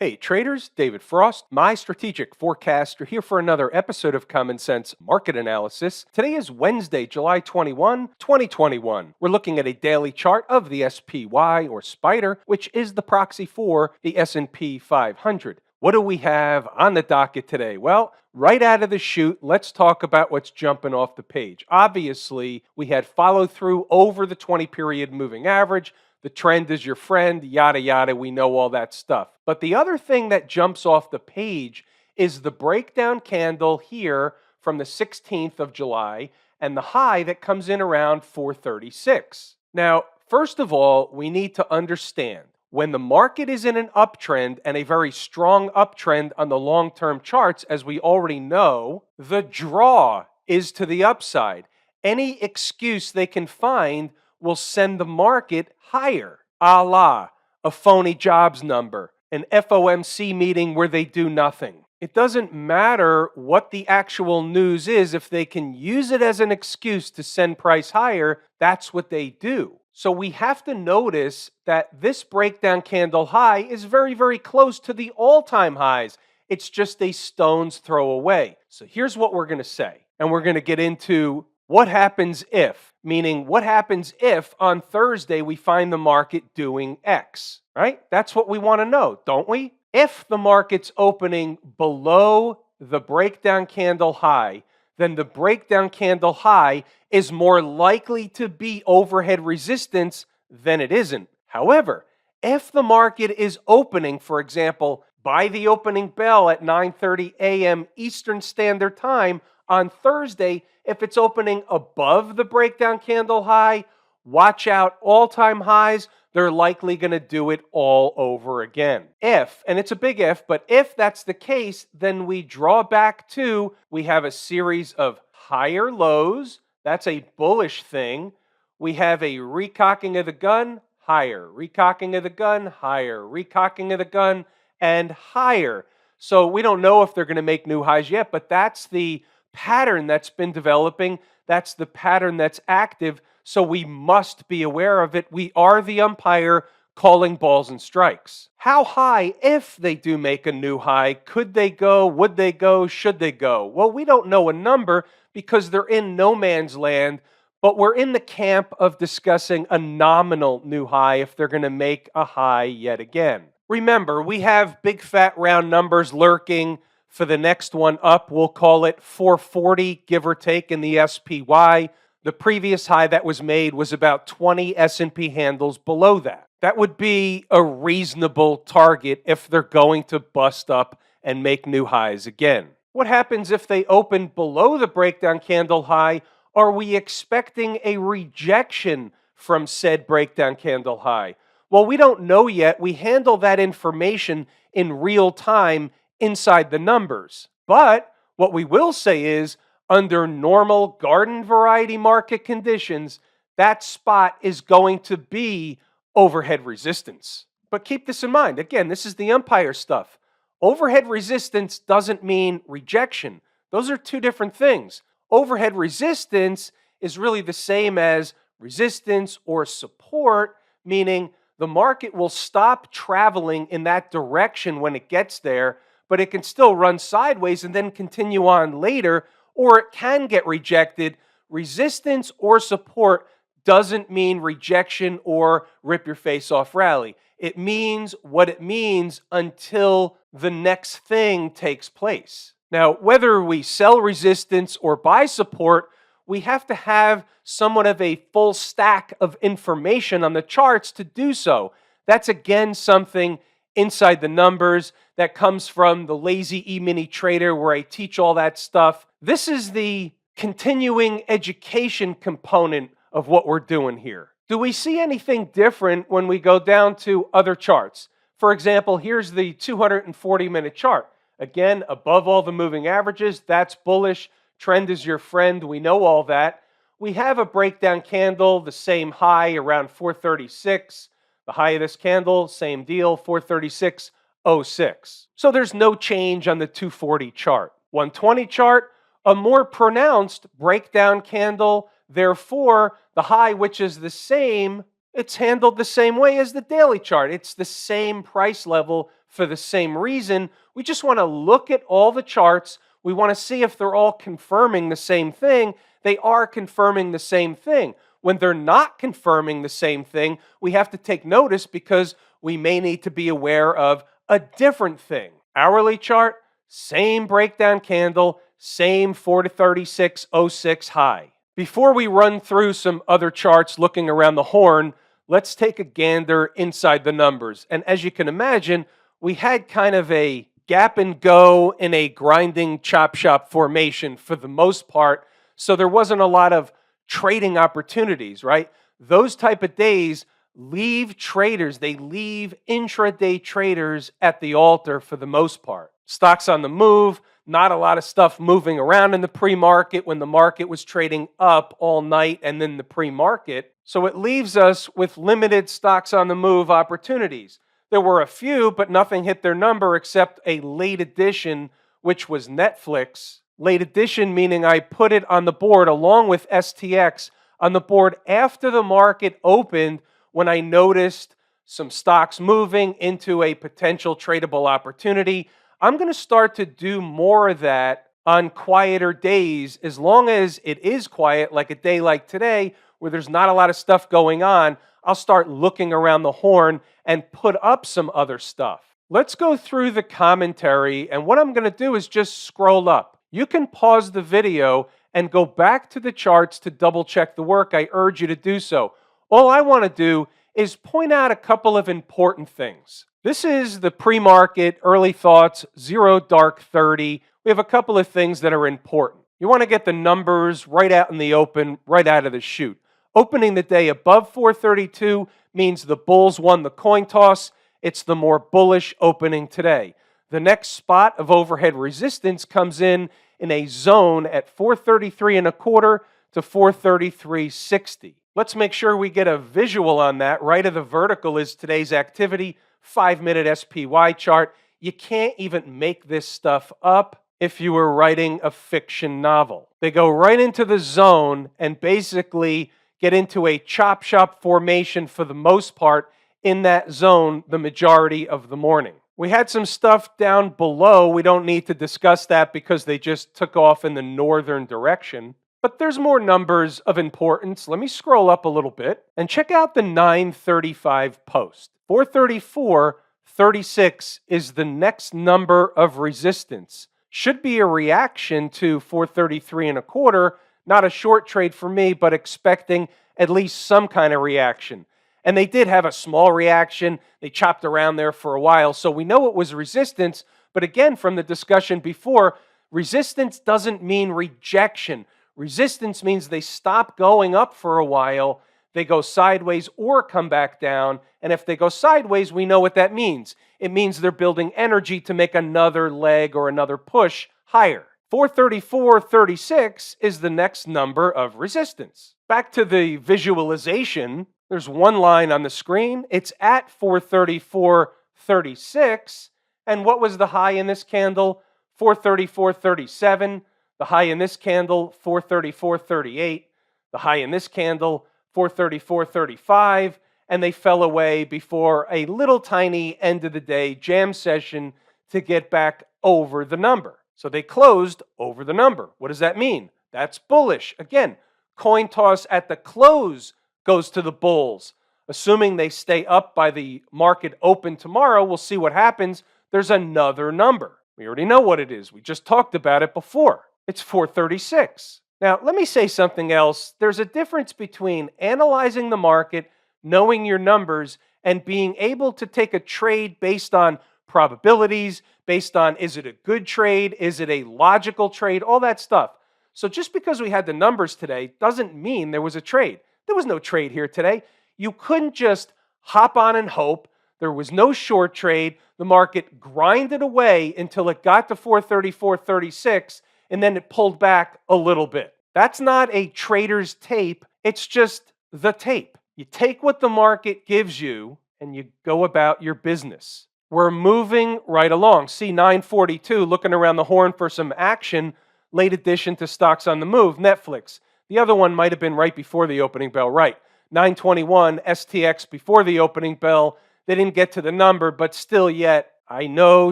Hey traders, David Frost, my strategic forecaster here for another episode of Common Sense Market Analysis. Today is Wednesday, July 21, 2021. We're looking at a daily chart of the SPY or Spider, which is the proxy for the S&P 500. What do we have on the docket today? Well, right out of the chute, let's talk about what's jumping off the page. Obviously, we had follow through over the 20-period moving average. The trend is your friend, yada, yada. We know all that stuff. But the other thing that jumps off the page is the breakdown candle here from the 16th of July and the high that comes in around 436. Now, first of all, we need to understand when the market is in an uptrend and a very strong uptrend on the long-term charts, as we already know, the draw is to the upside. Any excuse they can find will send the market higher, a la a phony jobs number, an FOMC meeting where they do nothing. It doesn't matter what the actual news is. If they can use it as an excuse to send price higher, that's what they do. So we have to notice that this breakdown candle high is very, very close to the all-time highs. It's just a stone's throw away. So here's what we're going to say, and we're going to get into what happens if, meaning what happens if on Thursday we find the market doing X, right? That's what we want to know, don't we? If the market's opening below the breakdown candle high, then the breakdown candle high is more likely to be overhead resistance than it isn't. However, if the market is opening, for example, by the opening bell at 9:30 a.m. Eastern Standard Time on Thursday, if it's opening above the breakdown candle high, watch out, all-time highs, they're likely going to do it all over again. If, and it's a big if, but if that's the case, then we draw back to, we have a series of higher lows. That's a bullish thing. We have a recocking of the gun, higher, recocking of the gun, higher, recocking of the gun, and higher. So we don't know if they're going to make new highs yet, but that's the pattern that's been developing. That's the pattern that's active. So we must be aware of it. We are the umpire calling balls and strikes. How high, if they do make a new high, could they go? Would they go? Should they go? Well, we don't know a number because they're in no man's land, but we're in the camp of discussing a nominal new high if they're going to make a high yet again. Remember, we have big fat round numbers lurking. For the next one up, we'll call it 440, give or take, in the SPY. The previous high that was made was about 20 S&P handles below that. That would be a reasonable target if they're going to bust up and make new highs again. What happens if they open below the breakdown candle high? Are we expecting a rejection from said breakdown candle high? Well, we don't know yet. We handle that information in real time inside the numbers. But what we will say is, under normal garden variety market conditions, that spot is going to be overhead resistance. But keep this in mind. Again, this is the umpire stuff. Overhead resistance doesn't mean rejection. Those are two different things. Overhead resistance is really the same as resistance or support, meaning the market will stop traveling in that direction when it gets there, but it can still run sideways and then continue on later, or it can get rejected. Resistance or support doesn't mean rejection or rip your face off rally. It means what it means until the next thing takes place. Now, whether we sell resistance or buy support, we have to have somewhat of a full stack of information on the charts to do so. That's again something inside the numbers that comes from the Lazy E-Mini Trader where I teach all that stuff. This is the continuing education component of what we're doing here. Do we see anything different when we go down to other charts? For example, here's the 240-minute chart. Again, above all the moving averages, that's bullish. Trend is your friend. We know all that. We have a breakdown candle, the same high around 436. The high of this candle, same deal, 436.06. So there's no change on the 240 chart. 120 chart, a more pronounced breakdown candle. Therefore, the high, which is the same, It's handled the same way as the daily chart. It's the same price level for the same reason. We just want to look at all the charts. We want to see if they're all confirming the same thing. They are confirming the same thing. When they're not confirming the same thing, we have to take notice because we may need to be aware of a different thing. Hourly chart, same breakdown candle, same 4 to 36.06 high. Before we run through some other charts looking around the horn, let's take a gander inside the numbers. And as you can imagine, we had kind of a gap and go in a grinding chop shop formation for the most part. So there wasn't a lot of trading opportunities, right? Those type of days leave traders, they leave intraday traders at the altar for the most part. Stocks on the move, not a lot of stuff moving around in the pre-market when the market was trading up all night and then the pre-market. So it leaves us with limited stocks on the move opportunities. There were a few, but nothing hit their number except a late addition, which was Netflix. Late addition meaning I put it on the board along with STX on the board after the market opened when I noticed some stocks moving into a potential tradable opportunity. I'm going to start to do more of that on quieter days as long as it is quiet, like a day like today where there's not a lot of stuff going on. I'll start looking around the horn and put up some other stuff. Let's go through the commentary, and what I'm going to do is just scroll up. You can pause the video and go back to the charts to double check the work. I urge you to do so. All I want to do is point out a couple of important things. This is the pre-market, early thoughts, 0 dark 30. We have a couple of things that are important. You want to get the numbers right out in the open, right out of the chute. Opening the day above 432 means the bulls won the coin toss. It's the more bullish opening today. The next spot of overhead resistance comes in a zone at 433 and a quarter to 433.60. Let's make sure we get a visual on that. Right of the vertical is today's activity, 5-minute SPY chart. You can't even make this stuff up if you were writing a fiction novel. They go right into the zone and basically get into a chop shop formation for the most part in that zone the majority of the morning. We had some stuff down below. We don't need to discuss that because they just took off in the northern direction. But there's more numbers of importance. Let me scroll up a little bit and check out the 935 post. 434.36 is the next number of resistance. Should be a reaction to 433 and a quarter. Not a short trade for me, but expecting at least some kind of reaction. And they did have a small reaction. They chopped around there for a while. So we know it was resistance. But again, from the discussion before, resistance doesn't mean rejection. Resistance means they stop going up for a while, they go sideways or come back down. And if they go sideways, we know what that means. It means they're building energy to make another leg or another push higher. 434.36 is the next number of resistance. Back to the visualization, there's one line on the screen. It's at 434.36. And what was the high in this candle? 434.37. The high in this candle, 434.38. The high in this candle, 434.35. And they fell away before a little tiny end of the day jam session to get back over the number. So they closed over the number. What does that mean? That's bullish. Again, coin toss at the close goes to the bulls. Assuming they stay up by the market open tomorrow, we'll see what happens. There's another number. We already know what it is. We just talked about it before. It's 436. Now, let me say something else. There's a difference between analyzing the market, knowing your numbers, and being able to take a trade based on probabilities, based on is it a good trade, is it a logical trade, all that stuff. So just because we had the numbers today doesn't mean there was a trade. There was no trade here today. You couldn't just hop on and hope. There was no short trade. The market grinded away until it got to 434.36, and then it pulled back a little bit. That's not a trader's tape. It's just the tape. You take what the market gives you and you go about your business. We're moving right along. See 942, looking around the horn for some action. Late addition to stocks on the move, Netflix. The other one might have been right before the opening bell, right. 921 STX before the opening bell. They didn't get to the number, but still yet, I know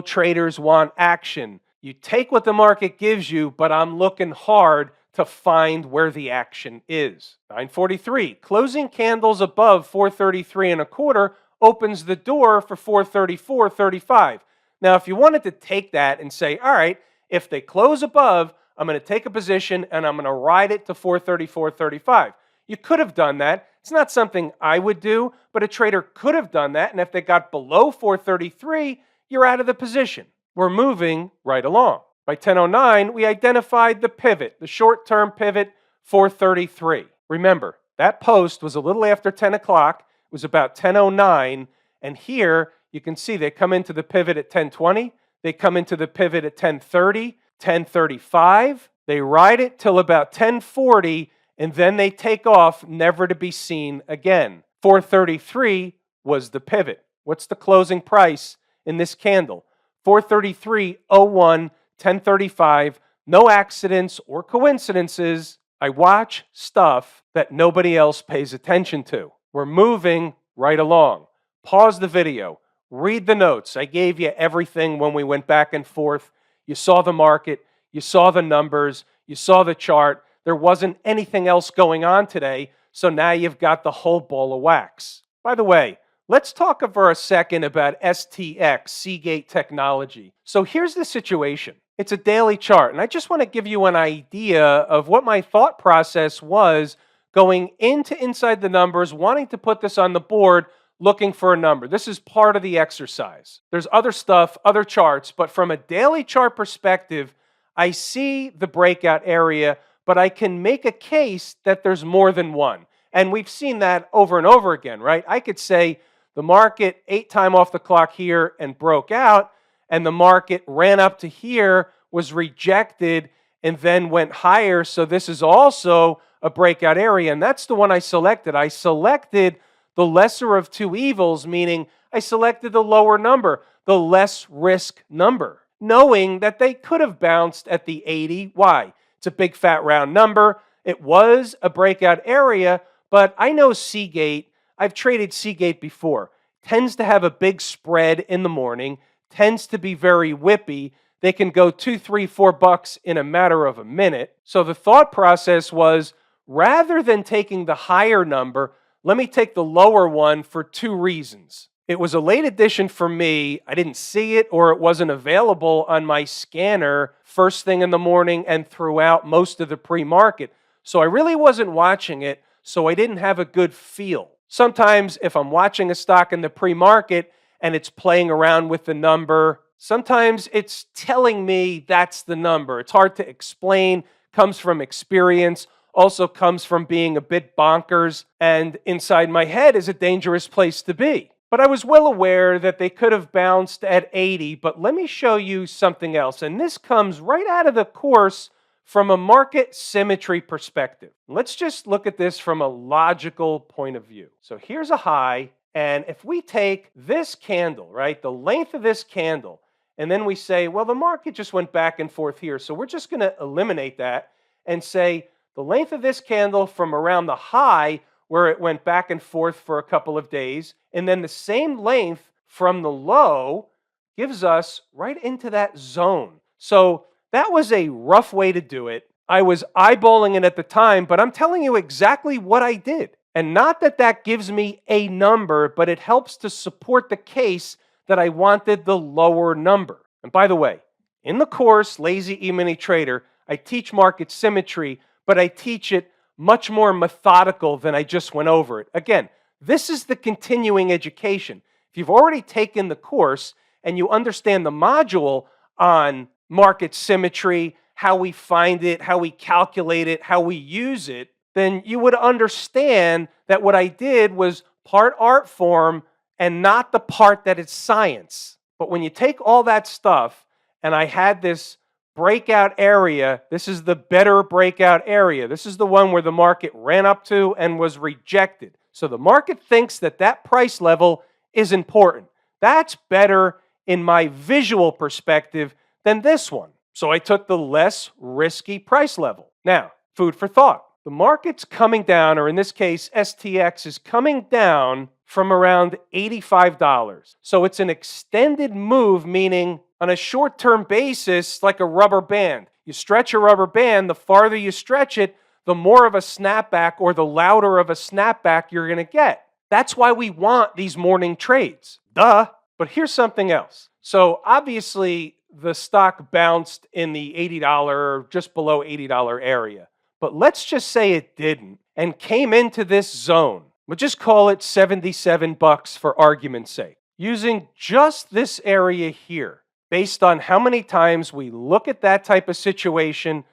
traders want action. You take what the market gives you, but I'm looking hard to find where the action is. 943, closing candles above 433 and a quarter opens the door for 434.35. Now, if you wanted to take that and say, all right, if they close above, I'm going to take a position and I'm going to ride it to 434.35. You could have done that. It's not something I would do, but a trader could have done that. And if they got below 433, you're out of the position. We're moving right along. By 10:09, we identified the pivot, the short-term pivot, 433. Remember, that post was a little after 10 o'clock. It was about 10:09. And here, you can see they come into the pivot at 10:20. They come into the pivot at 10:30, 10:35. They ride it till about 10:40, and then they take off, never to be seen again. 433 was the pivot. What's the closing price in this candle? 433.01, 1035. No accidents or coincidences. I watch stuff that nobody else pays attention to. We're moving right along. Pause the video. Read the notes. I gave you everything when we went back and forth. You saw the market. You saw the numbers. You saw the chart. There wasn't anything else going on today, so now you've got the whole ball of wax. By the way, let's talk for a second about STX, Seagate technology. So here's the situation. It's a daily chart, and I just want to give you an idea of what my thought process was going inside the numbers, wanting to put this on the board, looking for a number. This is part of the exercise. There's other stuff, other charts, but from a daily chart perspective, I see the breakout area, but I can make a case that there's more than one. And we've seen that over and over again, right? I could say the market ate time off the clock here and broke out, and the market ran up to here, was rejected, and then went higher. So this is also a breakout area, and that's the one I selected. I selected the lesser of two evils, meaning I selected the lower number, the less risk number, knowing that they could have bounced at the 80. Why? It's a big fat round number. It was a breakout area, but I know Seagate, I've traded Seagate before, tends to have a big spread in the morning, tends to be very whippy. They can go $2, $3, $4 in a matter of a minute. So the thought process was, rather than taking the higher number, let me take the lower one for two reasons. It was a late addition for me. I didn't see it, or it wasn't available on my scanner first thing in the morning and throughout most of the pre-market. So I really wasn't watching it, so I didn't have a good feel. Sometimes if I'm watching a stock in the pre-market and it's playing around with the number, sometimes it's telling me that's the number. It's hard to explain, comes from experience, also comes from being a bit bonkers, and inside my head is a dangerous place to be. But I was well aware that they could have bounced at 80, but let me show you something else. And this comes right out of the course from a market symmetry perspective. Let's just look at this from a logical point of view. So here's a high, and if we take this candle, right, the length of this candle, and then we say, well, the market just went back and forth here, so we're just going to eliminate that and say the length of this candle from around the high where it went back and forth for a couple of days, and then the same length from the low gives us right into that zone. So that was a rough way to do it. I was eyeballing it at the time, but I'm telling you exactly what I did. And not that that gives me a number, but it helps to support the case that I wanted the lower number. And by the way, in the course, Lazy E-mini Trader, I teach market symmetry, but I teach it much more methodical than I just went over it. Again, this is the continuing education. If you've already taken the course and you understand the module on market symmetry, how we find it, how we calculate it, how we use it, then you would understand that what I did was part art form and not the part that it's science. But when you take all that stuff, and I had this breakout area, this is the better breakout area. This is the one where the market ran up to and was rejected. So the market thinks that that price level is important. That's better in my visual perspective than this one. So I took the less risky price level. Now, food for thought. The market's coming down, or in this case, STX is coming down from around $85. So it's an extended move, meaning on a short-term basis, like a rubber band. You stretch a rubber band, the farther you stretch it, the more of a snapback or the louder of a snapback you're going to get. That's why we want these morning trades. Duh. But here's something else. So obviously, the stock bounced in the $80, just below $80 area. But let's just say it didn't and came into this zone. We'll just call it $77 for argument's sake. Using just this area here, based on how many times we look at that type of situation,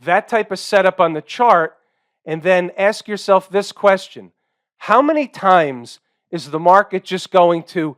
that type of setup on the chart, and then ask yourself this question: how many times is the market just going to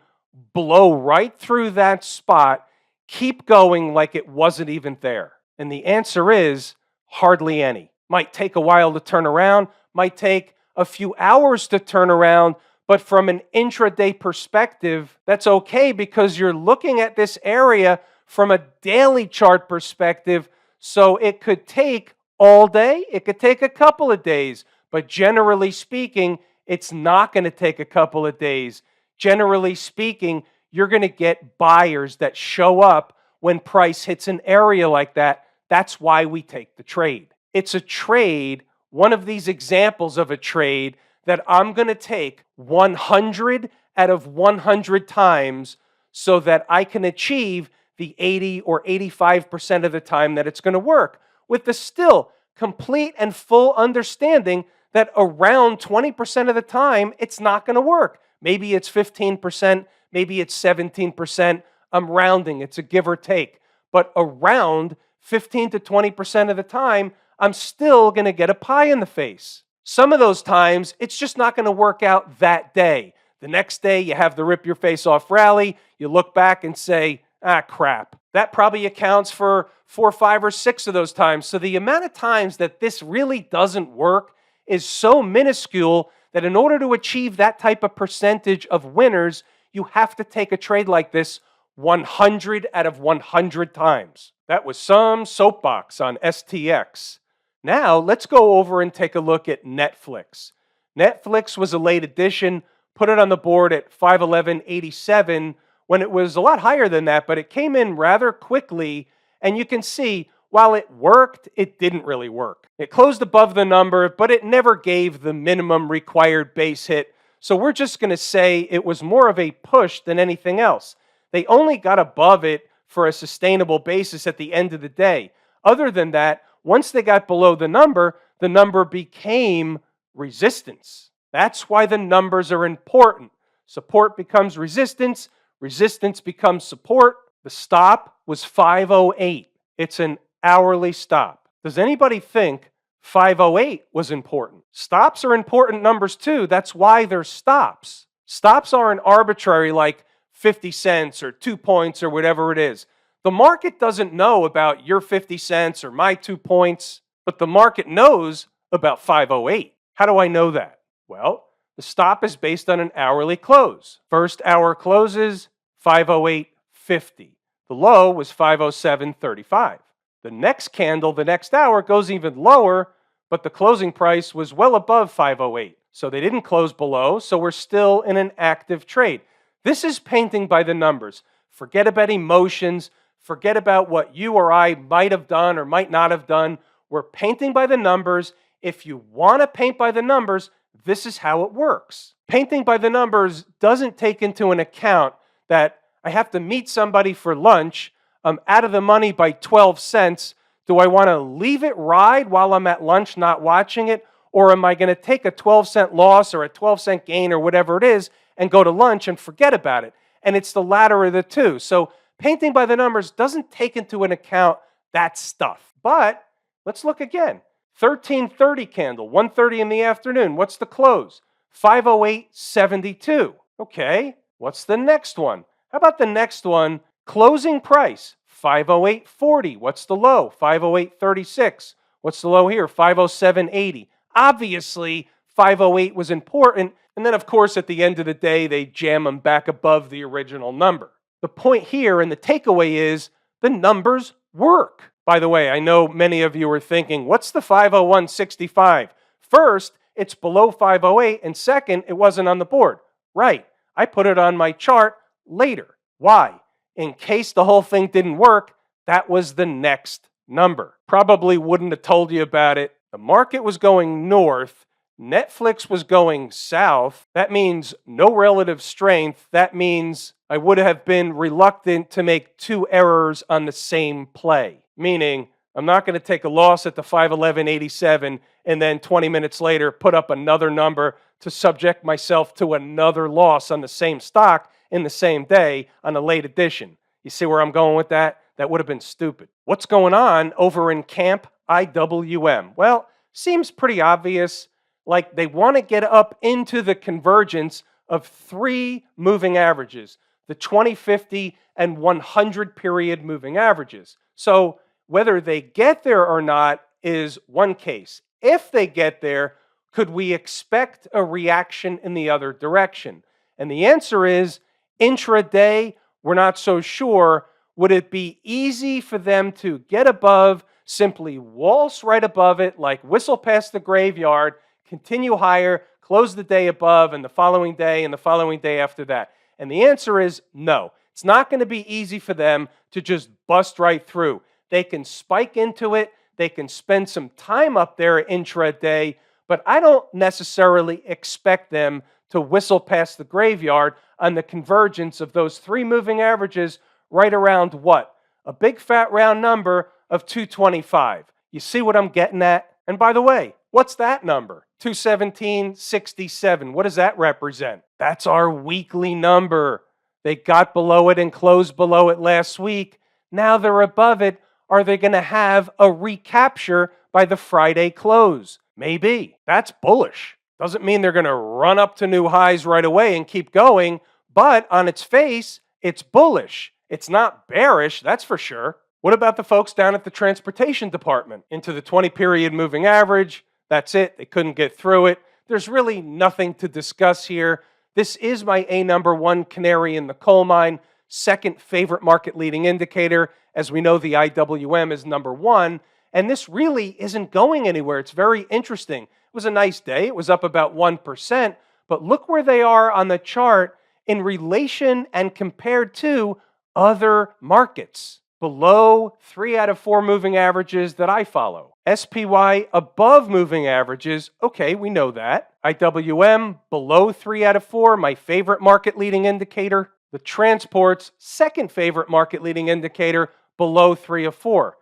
blow right through that spot, keep going like it wasn't even there? And the answer is hardly any. Might take a while to turn around, might take a few hours to turn around, but from an intraday perspective, that's okay because you're looking at this area from a daily chart perspective, so it could take all day, it could take a couple of days, but generally speaking, it's not going to take a couple of days. Generally speaking, you're going to get buyers that show up when price hits an area like that. That's why we take the trade. It's a trade, one of these examples of a trade that I'm going to take 100 out of 100 times so that I can achieve the 80 or 85% of the time that it's going to work, with the still complete and full understanding that around 20% of the time, it's not going to work. Maybe it's 15%, maybe it's 17%. I'm rounding, it's a give or take. But around 15 to 20% of the time, I'm still going to get a pie in the face. Some of those times, it's just not going to work out that day. The next day, you have the rip your face off rally. You look back and say, crap. That probably accounts for 4, 5, or 6 of those times. So the amount of times that this really doesn't work is so minuscule that in order to achieve that type of percentage of winners, you have to take a trade like this 100 out of 100 times. That was some soapbox on STX. Now, let's go over and take a look at Netflix. Netflix was a late addition, put it on the board at 511.87 when it was a lot higher than that, but it came in rather quickly, and you can see while it worked, it didn't really work. It closed above the number, but it never gave the minimum required base hit, so we're just going to say it was more of a push than anything else. They only got above it for a sustainable basis at the end of the day. Other than that, once they got below the number became resistance. That's why the numbers are important. Support becomes resistance, resistance becomes support. The stop was 508. It's an hourly stop. Does anybody think 508 was important? Stops are important numbers too. That's why they're stops. Stops aren't arbitrary like 50 cents or 2 points or whatever it is. The market doesn't know about your 50 cents or my 2 points, but the market knows about 508. How do I know that? Well, the stop is based on an hourly close. First hour closes 508.50. The low was 507.35. The next candle, the next hour, goes even lower, but the closing price was well above 508. So they didn't close below, so we're still in an active trade. This is painting by the numbers. Forget about emotions. Forget about what you or I might have done or might not have done. We're painting by the numbers. If you want to paint by the numbers, this is how it works. Painting by the numbers doesn't take into an account that I have to meet somebody for lunch. I'm out of the money by 12 cents. Do I want to leave it ride while I'm at lunch not watching it? Or am I going to take a 12-cent loss or a 12-cent gain or whatever it is and go to lunch and forget about it? And it's the latter of the two. So painting by the numbers doesn't take into an account that stuff. But let's look again. 13:30 candle, 1:30 in the afternoon. What's the close? 508.72. Okay, what's the next one? How about the next one? Closing price, 508.40. What's the low? 508.36. What's the low here? 507.80. Obviously, 508 was important. And then, of course, at the end of the day, they jam them back above the original number. The point here and the takeaway is the numbers work. By the way, I know many of you are thinking, what's the 501.65? First, it's below 508, and second, it wasn't on the board. Right. I put it on my chart later. Why? In case the whole thing didn't work, that was the next number. Probably wouldn't have told you about it. The market was going north. Netflix was going south. That means no relative strength. That means I would have been reluctant to make two errors on the same play. Meaning, I'm not going to take a loss at the 511.87 and then 20 minutes later put up another number to subject myself to another loss on the same stock in the same day on a late edition. You see where I'm going with that? That would have been stupid. What's going on over in Camp IWM? Well, seems pretty obvious. Like they want to get up into the convergence of three moving averages, the 20, 50, and 100 period moving averages. So whether they get there or not is one case. If they get there, could we expect a reaction in the other direction? And the answer is intraday, we're not so sure. Would it be easy for them to get above, simply waltz right above it, like whistle past the graveyard, continue higher, close the day above, and the following day, and the following day after that? And the answer is no. It's not going to be easy for them to just bust right through. They can spike into it. They can spend some time up there intraday, but I don't necessarily expect them to whistle past the graveyard on the convergence of those three moving averages right around what? A big fat round number of 225. You see what I'm getting at? And by the way, what's that number? 217.67. What does that represent? That's our weekly number. They got below it and closed below it last week. Now they're above it. Are they going to have a recapture by the Friday close? Maybe. That's bullish. Doesn't mean they're going to run up to new highs right away and keep going, but on its face, it's bullish. It's not bearish, that's for sure. What about the folks down at the transportation department? Into the 20-period moving average. That's it. They couldn't get through it. There's really nothing to discuss here. This is my #1 canary in the coal mine, second favorite market leading indicator. As we know, the IWM is #1, and this really isn't going anywhere. It's very interesting. It was a nice day. It was up about 1%, but look where they are on the chart in relation and compared to other markets. Below 3 out of 4 moving averages that I follow. SPY above moving averages. Okay, we know that. IWM below 3 out of 4, my favorite market leading indicator. The transports, second favorite market leading indicator, below 3 of 4.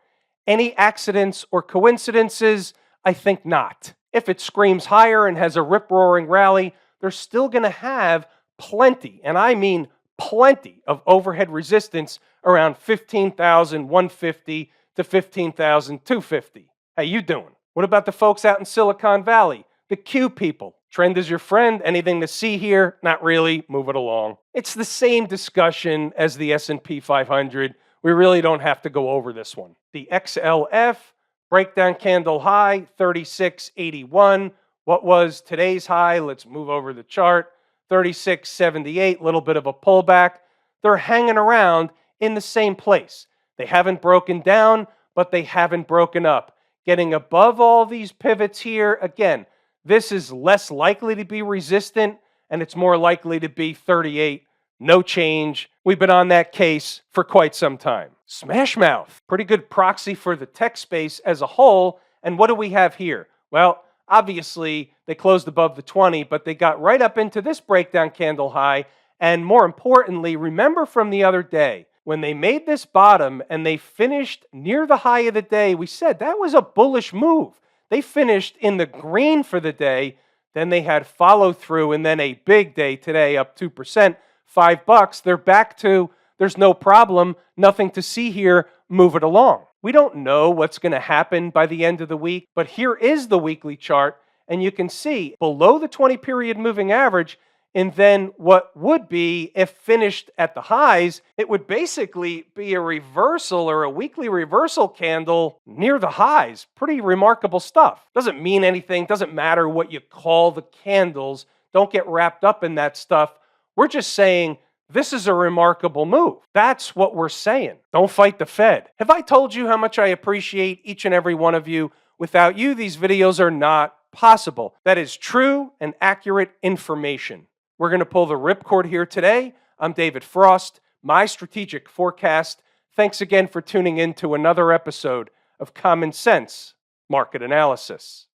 Any accidents or coincidences? I think not. If it screams higher and has a rip-roaring rally, they're still going to have plenty, and I mean plenty, of overhead resistance around 15,150 to 15,250. How you doing? What about the folks out in Silicon Valley? The Q people. Trend is your friend. Anything to see here? Not really. Move it along. It's the same discussion as the S&P 500. We really don't have to go over this one. The XLF breakdown candle high, 36.81. What was today's high? Let's move over the chart. 36.78, little bit of a pullback. They're hanging around in the same place. They haven't broken down, but they haven't broken up. Getting above all these pivots here, again, this is less likely to be resistant, and it's more likely to be 38. No change. We've been on that case for quite some time. Smash Mouth, pretty good proxy for the tech space as a whole. And what do we have here? Well, obviously, they closed above the 20, but they got right up into this breakdown candle high. And more importantly, remember from the other day, when they made this bottom and they finished near the high of the day, we said that was a bullish move. They finished in the green for the day. Then they had follow through and then a big day today, up 2%, $5. They're back to, there's no problem, nothing to see here, move it along. We don't know what's going to happen by the end of the week, but here is the weekly chart, and you can see below the 20-period moving average, and then what would be, if finished at the highs, it would basically be a reversal or a weekly reversal candle near the highs. Pretty remarkable stuff. Doesn't mean anything, doesn't matter what you call the candles. Don't get wrapped up in that stuff. We're just saying this is a remarkable move. That's what we're saying. Don't fight the Fed. Have I told you how much I appreciate each and every one of you? Without you, these videos are not possible. That is true and accurate information. We're going to pull the ripcord here today. I'm David Frost, my strategic forecast. Thanks again for tuning in to another episode of Common Sense Market Analysis.